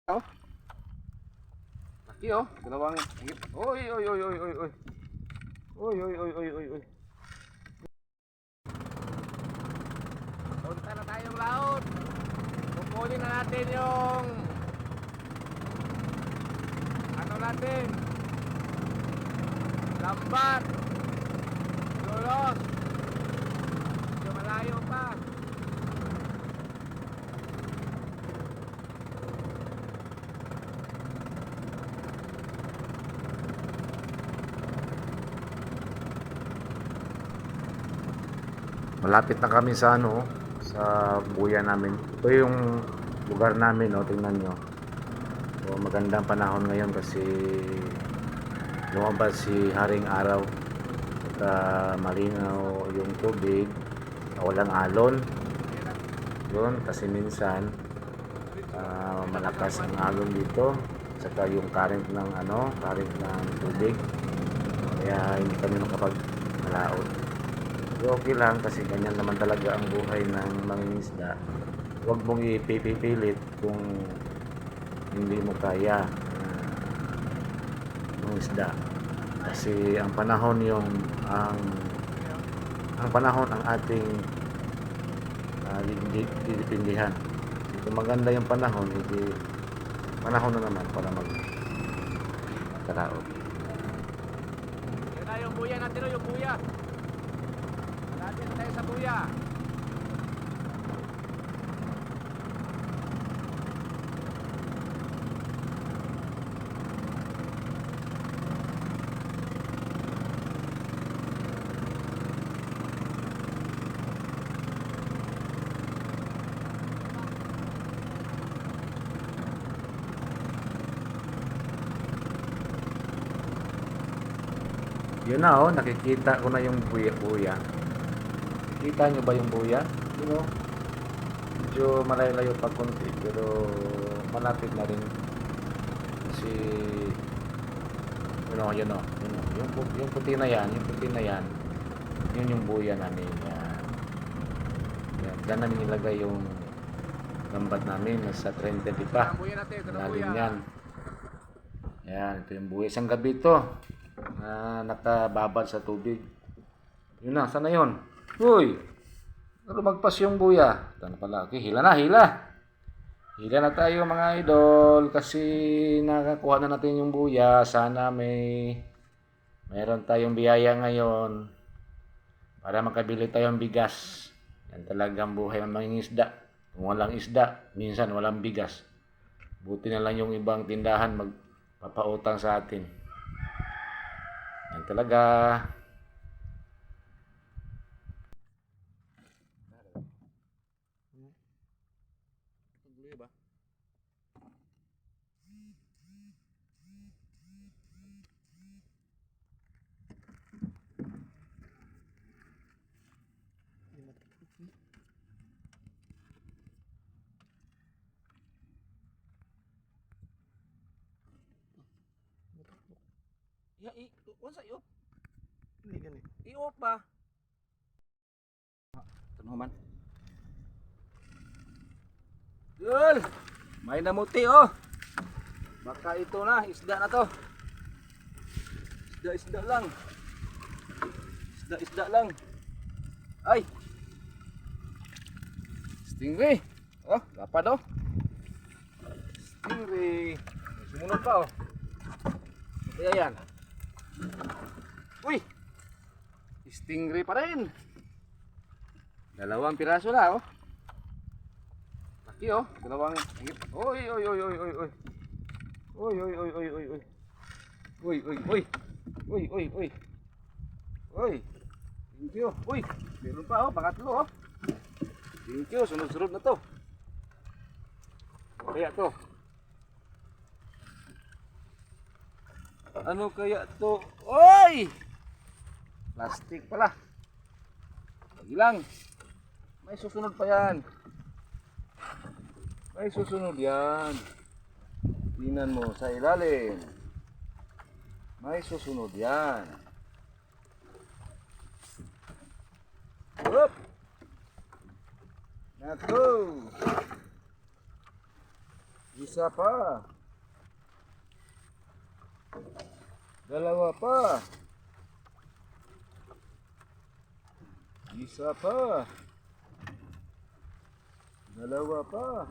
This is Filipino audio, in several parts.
Oh. Laki oh, dalawang higit. Oy, oy, oy, oy, oy, oy. Oy, oy, oy, oy, oy, oy. Punta na tayong laot. Kukunin na natin yung ano natin. Lambat. Dolos. Medyo malayo pa. Malapit na kami sa sa buya namin. Ito yung lugar namin, tingnan nyo. So, magandang panahon ngayon kasi lumabas si Haring Araw at malinaw yung tubig, walang alon. Yun, kasi minsan malakas ang alon dito, saka yung current ng tubig. Kaya hindi kami makapag-malaot. Okay lang kasi ganyan naman talaga ang buhay ng mangingisda. Huwag mong ipipilit kung hindi mo kaya mangisda. Kasi ang panahon ang panahon ang ating didipindihan. Kung maganda yung panahon, hindi panahon na naman para magkaraot. Yan na yung buya natin, yung buya. Malapit na tayo sa buya. Yun na nakikita ko na yung buya. Kita nyo ba yung buya? Yun medyo malayo pa konti pero malapit na rin. Kasi yung puti na yan, yun yung buya namin. Yan, dyan namin ilagay yung lambat namin, nasa 30 pa. Ang buya natin, ito na Lalim buya. yan. Yan, ito yung buya. Isang gabi ito na nakababad sa tubig. Yun na, sana yun? Uy! Lumagpas yung buya. Ito na pala. Okay, hila na. Hila na tayo mga idol kasi nakakuha na natin yung buya. Sana mayroon tayong biyaya ngayon para makabili tayong bigas. Yan talagang buhay ng mangingisda. Kung walang isda, minsan walang bigas. Buti na lang yung ibang tindahan magpapautang sa atin. Yan talaga. Buya ba? Ya, unsa iop? Hindi gani. Iop ba? Tanuman. Yul! May namuti oh. Baka ito na, isda na to. Isda lang. Isda lang. Ay! Stingray. Oh, lapad oh. Stingray. Sumunod pa oh. Kaya yan. Uy! Stingray pa rin. Dalawang piraso na oh. Laki oh, dalawang higit. Oy, oy, oy, oy, oy, oy. Oy, oy, oy, oy, oy, oy. Oy, oy, oy. Oy, oy, oy. Oy. Thank you. Uy, meron pa oh, pangatlo oh. Thank you, sunod-sunod na to. Kaya to. Ano kaya to? Oy! Plastic pala. Lagi lang. May susunod pa yan. May susunod yan. Tingnan mo sa ilalim. May susunod yan. Up! Nako! Isa pa. Dalawa pa. Isa pa. Dalawa pa.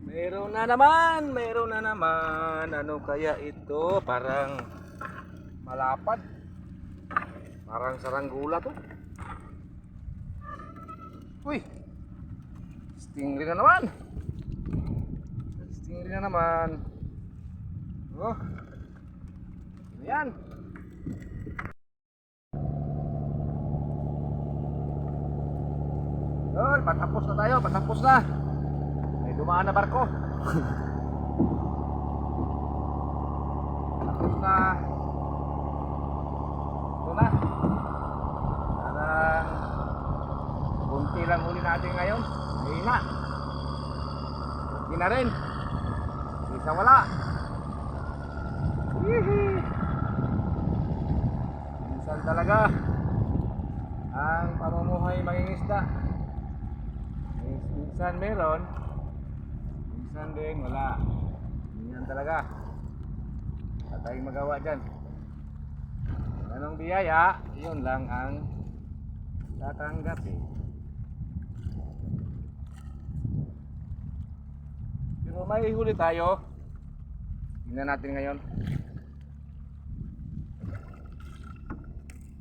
Meron na naman, meron na naman. Ano kaya ito? Parang malapad. Parang saranggula to. Uy! Stingray na naman. Stingray na naman. Oh. Ayan. Yun, patapos na tayo, patapos na. May dumaan na barko. Patapos na. Ito na. Parang kunti lang huli natin ngayon. Mahina. Hindi na rin. Isa wala. Hihi. Minsan talaga ang pamumuhay mangingisda. Minsan meron, minsan din wala. Yan talaga. Wala tayong magawa dyan. Anong biyaya, yun lang ang tatanggapin. Pero may huli tayo. Tingnan natin ngayon.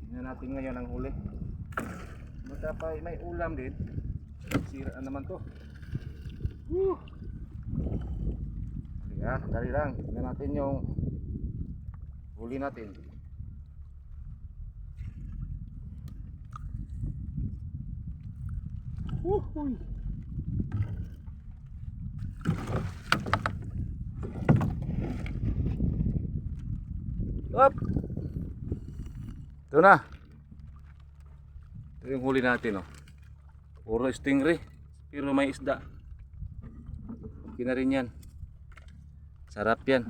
Tingnan natin ngayon ang huli. Matapay, may ulam din. Sira naman to. Dali lang. Tingnan natin yung huli natin. Uy. Up. Ito na. Ito yung huli natin, oh. Puro stingray, pero may isda. Okay na rin yan. Sarap yan.